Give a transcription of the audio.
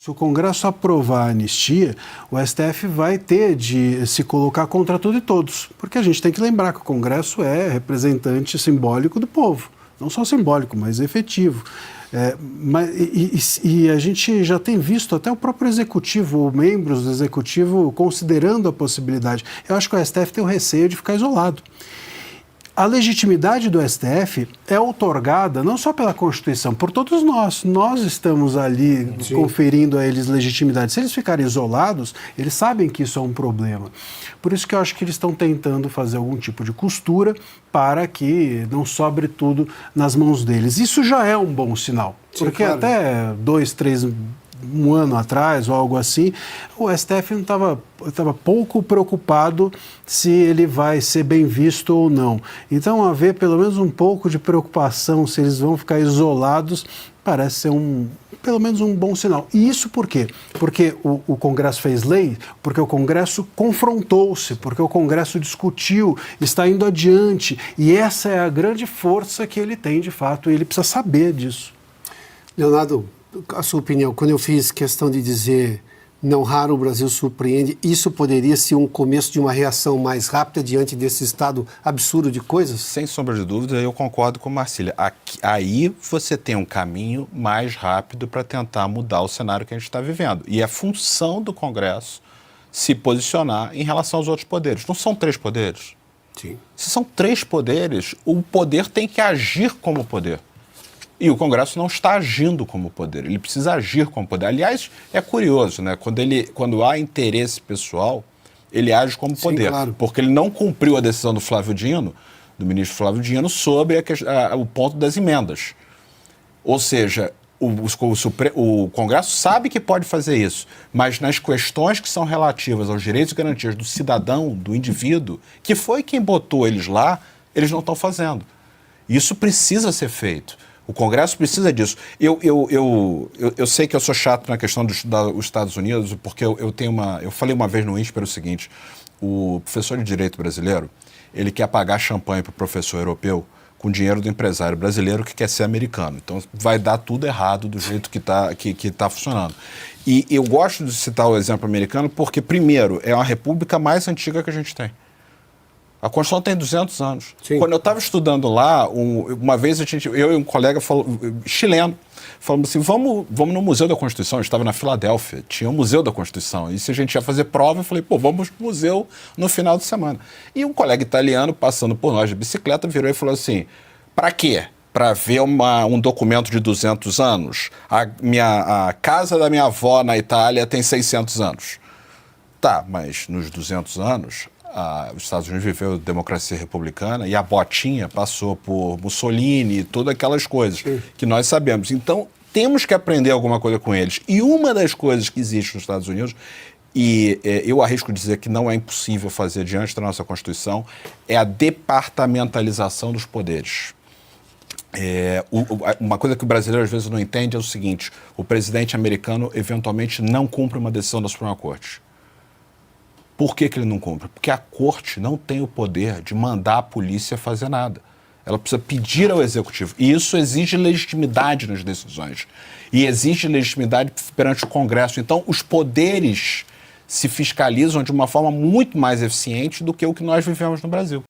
Se o Congresso aprovar a anistia, o STF vai ter de se colocar contra tudo e todos, porque a gente tem que lembrar que o Congresso é representante simbólico do povo, não só simbólico, mas efetivo. E a gente já tem visto até o próprio Executivo, ou membros do Executivo, considerando a possibilidade. Eu acho que o STF tem o receio de ficar isolado. A legitimidade do STF é outorgada não só pela Constituição, por todos nós. Nós estamos ali conferindo a eles legitimidade. Se eles ficarem isolados, eles sabem que isso é um problema. Por isso que eu acho que eles estão tentando fazer algum tipo de costura para que não sobre tudo nas mãos deles. Isso já é um bom sinal, porque claro, até 2, 3 um ano atrás ou algo assim, o STF não estava pouco preocupado se ele vai ser bem visto ou não. Então, haver pelo menos um pouco de preocupação se eles vão ficar isolados parece ser pelo menos um bom sinal. E isso por quê? Porque o Congresso fez lei, porque o Congresso confrontou-se, porque o Congresso discutiu, está indo adiante, e essa é a grande força que ele tem de fato, e ele precisa saber disso. Leonardo, a sua opinião, quando eu fiz questão de dizer não raro o Brasil surpreende, isso poderia ser um começo de uma reação mais rápida diante desse estado absurdo de coisas? Sem sombra de dúvida, eu concordo com Marcília. Aí você tem um caminho mais rápido para tentar mudar o cenário que a gente está vivendo. E é função do Congresso se posicionar em relação aos outros poderes. Não são 3 poderes? Sim. Se são 3 poderes, o poder tem que agir como poder. E o Congresso não está agindo como poder, ele precisa agir como poder. Aliás, é curioso, né? Quando há interesse pessoal, ele age como poder. Sim, claro. Porque ele não cumpriu a decisão do Flávio Dino, do ministro Flávio Dino, sobre o ponto das emendas. Ou seja, o Congresso sabe que pode fazer isso, mas nas questões que são relativas aos direitos e garantias do cidadão, do indivíduo, que foi quem botou eles lá, eles não estão fazendo. Isso precisa ser feito. O Congresso precisa disso. Eu sei que eu sou chato na questão dos Estados Unidos, porque eu falei uma vez no INSPER o seguinte: o professor de direito brasileiro, ele quer pagar champanhe para o professor europeu com dinheiro do empresário brasileiro que quer ser americano. Então vai dar tudo errado do jeito que tá funcionando. E eu gosto de citar o exemplo americano porque, primeiro, é a república mais antiga que a gente tem. A Constituição tem 200 anos. Sim. Quando eu estava estudando lá, uma vez eu e um colega chileno falamos assim, vamos no Museu da Constituição. Eu estava na Filadélfia, tinha um Museu da Constituição. E se a gente ia fazer prova, eu falei, vamos no museu no final de semana. E um colega italiano, passando por nós de bicicleta, virou e falou assim, para quê? Para ver um documento de 200 anos? A casa da minha avó na Itália tem 600 anos. Tá, mas nos 200 anos... os Estados Unidos viveu democracia republicana e a botinha passou por Mussolini e todas aquelas coisas que nós sabemos. Então, temos que aprender alguma coisa com eles. E uma das coisas que existe nos Estados Unidos, e eu arrisco dizer que não é impossível fazer diante da nossa Constituição, é a departamentalização dos poderes. Uma coisa que o brasileiro às vezes não entende é o seguinte: o presidente americano eventualmente não cumpre uma decisão da Suprema Corte. Por que ele não cumpre? Porque a corte não tem o poder de mandar a polícia fazer nada. Ela precisa pedir ao executivo. E isso exige legitimidade nas decisões. E exige legitimidade perante o Congresso. Então, os poderes se fiscalizam de uma forma muito mais eficiente do que o que nós vivemos no Brasil.